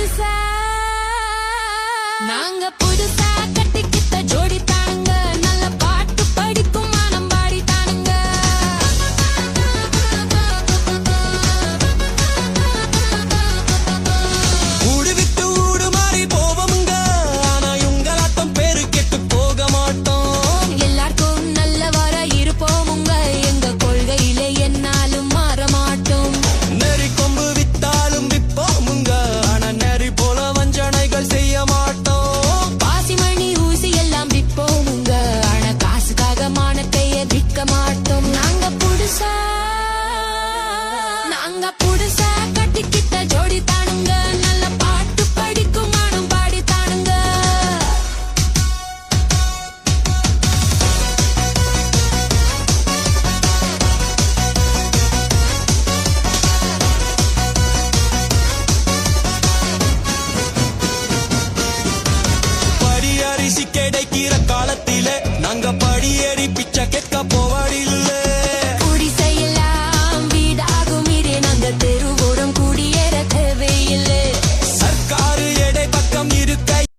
புதுசா நாங்க புதுசா கட்டிக்கிட்ட ஜோடி தானுங்க நல்ல பாட்டு படிக்கும் மனம் பாடி தானுங்க ஊடு விட்டு ஊடு மாறி போவோமுங்க ஆனா உங்களாட்டம் பேரு கெட்டு போக மாட்டோம் எல்லாருக்கும் நல்லவர இருப்போமுங்க எங்க கொள்கையிலே என்னாலும் மாற மாட்டோம் நெறி கொம்பு வித்தாலும் விப்போமுங்க ஆனா நெறி போல வஞ்சனைகள் செய்ய மாட்டோம் பாசிமணி ஊசி எல்லாம் விற்போமுங்க ஆனா காசுக்காக மானத்தைய விற்க மாட்டோம் நாங்க புதுசா கட்டிக்கிட்ட ஜோடி தானுங்க நல்ல பாட்டு படிக்கும் மனம் பாடி தானுங்க படி அரிசி கிடைக்கிற காலத்திலே நாங்க படியேறி பிச்சை கேட்க போவாடி